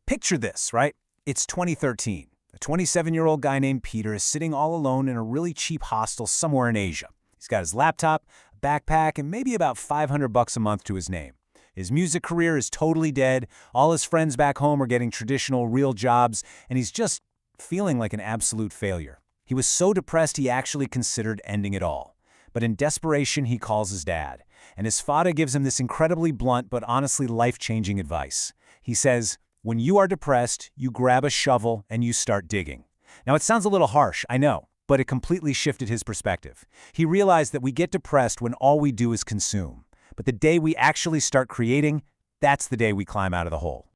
Picture this, right? It's 2013. A 27-year-old guy named Peter is sitting all alone in a really cheap hostel somewhere in Asia. He's got his laptop, a backpack, and maybe about $500 a month to his name. His music career is totally dead, all his friends back home are getting traditional, real jobs, and he's just feeling like an absolute failure. He was so depressed he actually considered ending it all. But in desperation, he calls his dad, and his father gives him this incredibly blunt but honestly life-changing advice. He says, "When you are depressed, you grab a shovel and you start digging." Now, it sounds a little harsh, I know, but it completely shifted his perspective. He realized that we get depressed when all we do is consume. But the day we actually start creating, that's the day we climb out of the hole.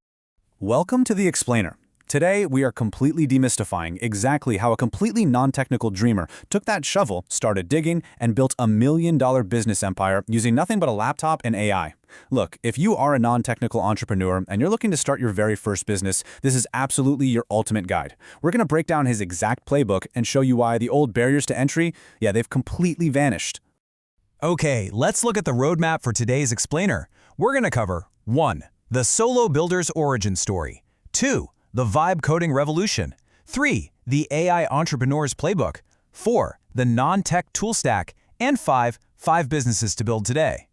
Welcome to The Explainer. Today, we are completely demystifying exactly how a completely non-technical dreamer took that shovel, started digging, and built a $1 million business empire using nothing but a laptop and AI. Look, if you are a non-technical entrepreneur and you're looking to start your very first business, this is absolutely your ultimate guide. We're going to break down his exact playbook and show you why the old barriers to entry, they've completely vanished. Okay, let's look at the roadmap for today's explainer. We're going to cover 1. The solo builder's origin story. 2. The vibe coding revolution. 3. The AI entrepreneur's playbook. 4. The non-tech tool stack. And 5. 5 businesses to build today.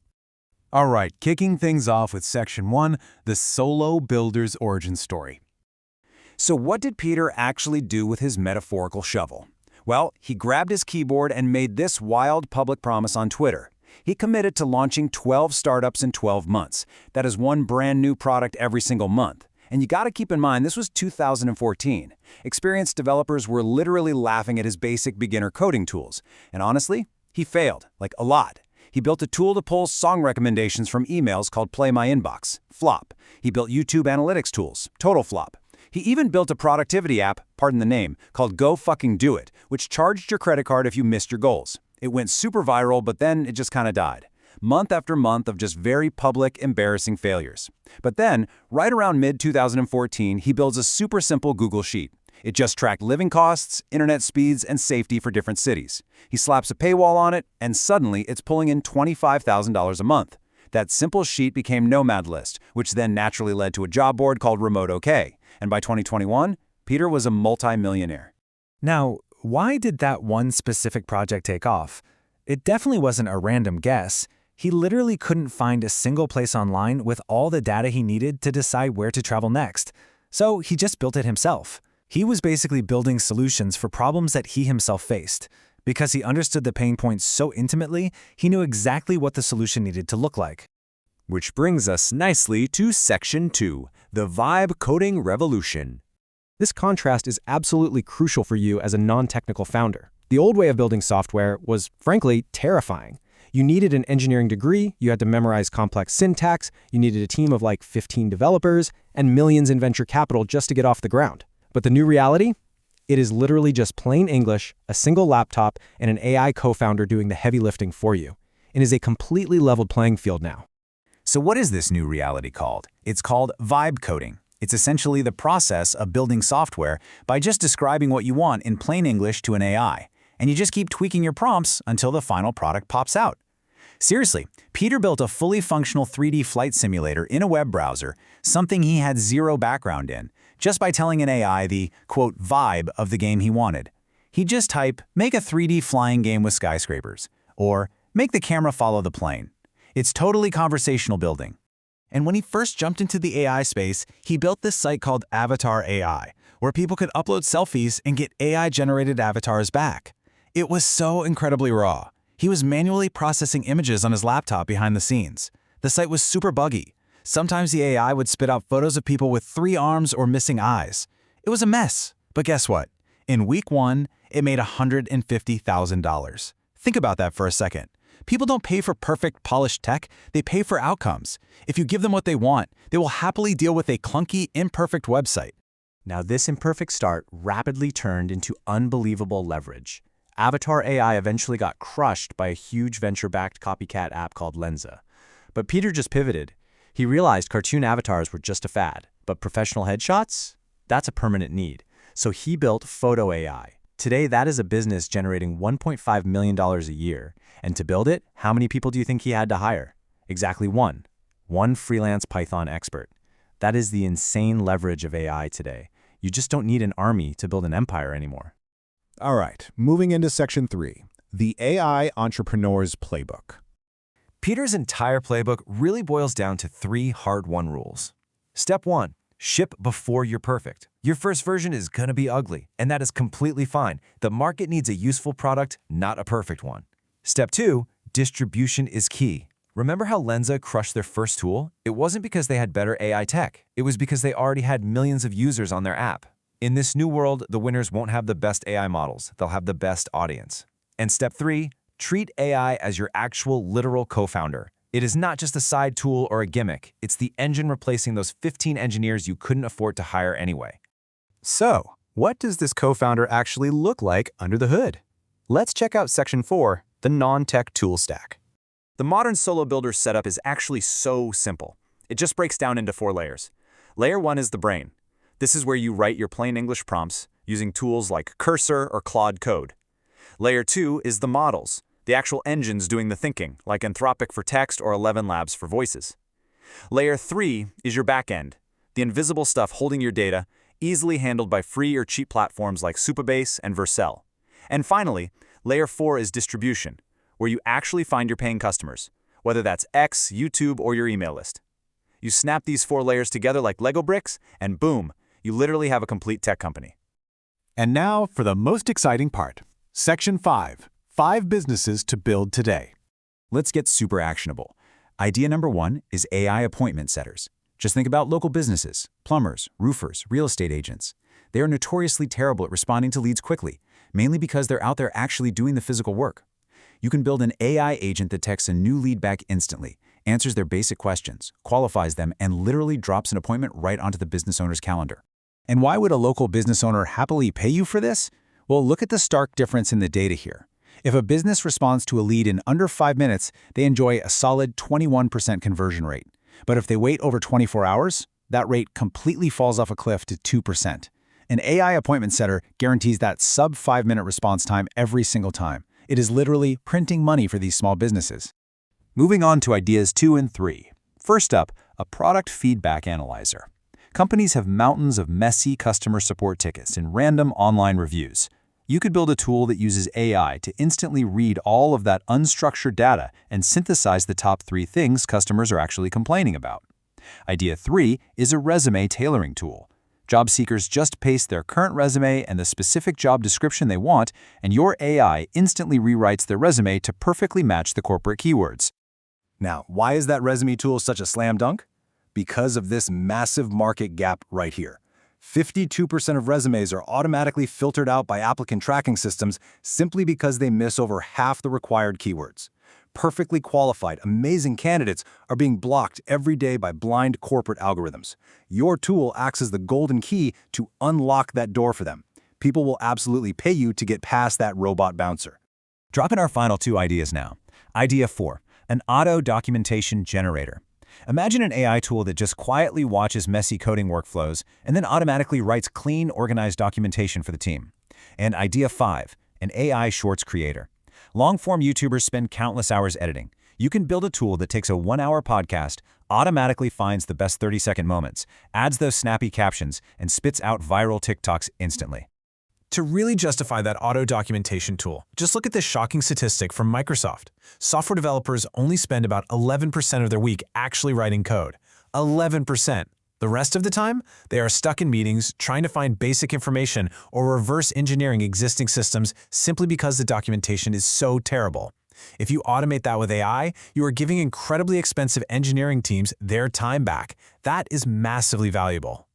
All right, kicking things off with Section 1, the solo builder's origin story. So what did Peter actually do with his metaphorical shovel? Well, he grabbed his keyboard and made this wild public promise on Twitter. He committed to launching 12 startups in 12 months. That is one brand new product every single month. And you gotta keep in mind, this was 2014. Experienced developers were literally laughing at his basic beginner coding tools. And honestly, he failed, like a lot. He built a tool to pull song recommendations from emails called Play My Inbox, flop. He built YouTube analytics tools, total flop. He even built a productivity app, pardon the name, called Go Fucking Do It, which charged your credit card if you missed your goals. It went super viral, but then it just kinda died. Month after month of just very public, embarrassing failures. But then, right around mid-2014, he builds a super simple Google Sheet. It just tracked living costs, internet speeds, and safety for different cities. He slaps a paywall on it, and suddenly it's pulling in $25,000 a month. That simple sheet became Nomad List, which then naturally led to a job board called Remote OK. And by 2021, Peter was a multi-millionaire. Now, why did that one specific project take off? It definitely wasn't a random guess. He literally couldn't find a single place online with all the data he needed to decide where to travel next. So he just built it himself. He was basically building solutions for problems that he himself faced. Because he understood the pain points so intimately, he knew exactly what the solution needed to look like. Which brings us nicely to Section 2, the vibe coding revolution. This contrast is absolutely crucial for you as a non-technical founder. The old way of building software was, frankly, terrifying. You needed an engineering degree, you had to memorize complex syntax, you needed a team of like 15 developers, and millions in venture capital just to get off the ground. But the new reality? It is literally just plain English, a single laptop, and an AI co-founder doing the heavy lifting for you. It is a completely leveled playing field now. So what is this new reality called? It's called vibe coding. It's essentially the process of building software by just describing what you want in plain English to an AI. And you just keep tweaking your prompts until the final product pops out. Seriously, Peter built a fully functional 3D flight simulator in a web browser, something he had zero background in, just by telling an AI the, quote, vibe of the game he wanted. He'd just type, make a 3D flying game with skyscrapers, or make the camera follow the plane. It's totally conversational building. And when he first jumped into the AI space, he built this site called Avatar AI, where people could upload selfies and get AI-generated avatars back. It was so incredibly raw. He was manually processing images on his laptop behind the scenes. The site was super buggy. Sometimes the AI would spit out photos of people with 3 arms or missing eyes. It was a mess. But guess what? In week 1, it made $150,000. Think about that for a second. People don't pay for perfect, polished tech. They pay for outcomes. If you give them what they want, they will happily deal with a clunky, imperfect website. Now, this imperfect start rapidly turned into unbelievable leverage. Avatar AI eventually got crushed by a huge venture-backed copycat app called Lensa. But Peter just pivoted. He realized cartoon avatars were just a fad, but professional headshots? That's a permanent need. So he built Photo AI. Today, that is a business generating $1.5 million a year. And to build it, how many people do you think he had to hire? Exactly one freelance Python expert. That is the insane leverage of AI today. You just don't need an army to build an empire anymore. All right, moving into Section 3, the AI Entrepreneur's Playbook. Peter's entire playbook really boils down to 3 hard-won rules. Step 1. Ship before you're perfect. Your first version is gonna be ugly, and that is completely fine. The market needs a useful product, not a perfect one. Step 2. Distribution is key. Remember how Lensa crushed their first tool? It wasn't because they had better AI tech. It was because they already had millions of users on their app. In this new world, the winners won't have the best AI models. They'll have the best audience. And step 3, treat AI as your actual literal co-founder. It is not just a side tool or a gimmick. It's the engine replacing those 15 engineers you couldn't afford to hire anyway. So, what does this co-founder actually look like under the hood? Let's check out Section 4, the non-tech tool stack. The modern solo builder setup is actually so simple. It just breaks down into 4 layers. Layer 1 is the brain. This is where you write your plain English prompts using tools like Cursor or Claude Code. Layer 2 is the models, the actual engines doing the thinking, like Anthropic for text or 11 Labs for voices. Layer 3 is your backend, the invisible stuff holding your data, easily handled by free or cheap platforms like Supabase and Vercel. And finally, Layer 4 is distribution, where you actually find your paying customers, whether that's X, YouTube, or your email list. You snap these 4 layers together like Lego bricks, and boom, you literally have a complete tech company. And now for the most exciting part, Section 5, 5 businesses to build today. Let's get super actionable. Idea number 1 is AI appointment setters. Just think about local businesses, plumbers, roofers, real estate agents. They are notoriously terrible at responding to leads quickly, mainly because they're out there actually doing the physical work. You can build an AI agent that texts a new lead back instantly, answers their basic questions, qualifies them, and literally drops an appointment right onto the business owner's calendar. And why would a local business owner happily pay you for this? Well, look at the stark difference in the data here. If a business responds to a lead in under 5 minutes, they enjoy a solid 21% conversion rate. But if they wait over 24 hours, that rate completely falls off a cliff to 2%. An AI appointment setter guarantees that sub-5-minute response time every single time. It is literally printing money for these small businesses. Moving on to ideas 2 and 3. First up, a product feedback analyzer. Companies have mountains of messy customer support tickets and random online reviews. You could build a tool that uses AI to instantly read all of that unstructured data and synthesize the top 3 things customers are actually complaining about. Idea 3 is a resume tailoring tool. Job seekers just paste their current resume and the specific job description they want, and your AI instantly rewrites their resume to perfectly match the corporate keywords. Now, why is that resume tool such a slam dunk? Because of this massive market gap right here. 52% of resumes are automatically filtered out by applicant tracking systems simply because they miss over half the required keywords. Perfectly qualified, amazing candidates are being blocked every day by blind corporate algorithms. Your tool acts as the golden key to unlock that door for them. People will absolutely pay you to get past that robot bouncer. Drop in our final 2 ideas now. Idea 4, an auto documentation generator. Imagine an AI tool that just quietly watches messy coding workflows and then automatically writes clean, organized documentation for the team. And idea 5, an AI shorts creator. Long-form YouTubers spend countless hours editing. You can build a tool that takes a 1-hour podcast, automatically finds the best 30-second moments, adds those snappy captions, and spits out viral TikToks instantly. To really justify that auto documentation tool, just look at this shocking statistic from Microsoft. Software developers only spend about 11% of their week actually writing code. 11%. The rest of the time, they are stuck in meetings trying to find basic information or reverse engineering existing systems simply because the documentation is so terrible. If you automate that with AI, you are giving incredibly expensive engineering teams their time back. That is massively valuable.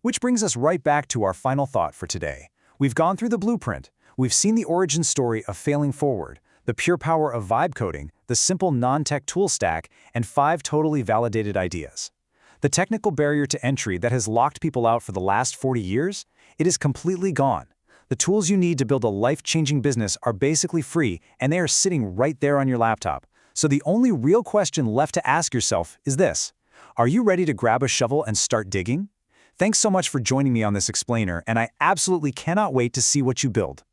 Which brings us right back to our final thought for today. We've gone through the blueprint. We've seen the origin story of failing forward, the pure power of vibe coding, the simple non-tech tool stack, and 5 totally validated ideas. The technical barrier to entry that has locked people out for the last 40 years, it is completely gone. The tools you need to build a life-changing business are basically free, and they are sitting right there on your laptop. So the only real question left to ask yourself is this: are you ready to grab a shovel and start digging? Thanks so much for joining me on this explainer, and I absolutely cannot wait to see what you build.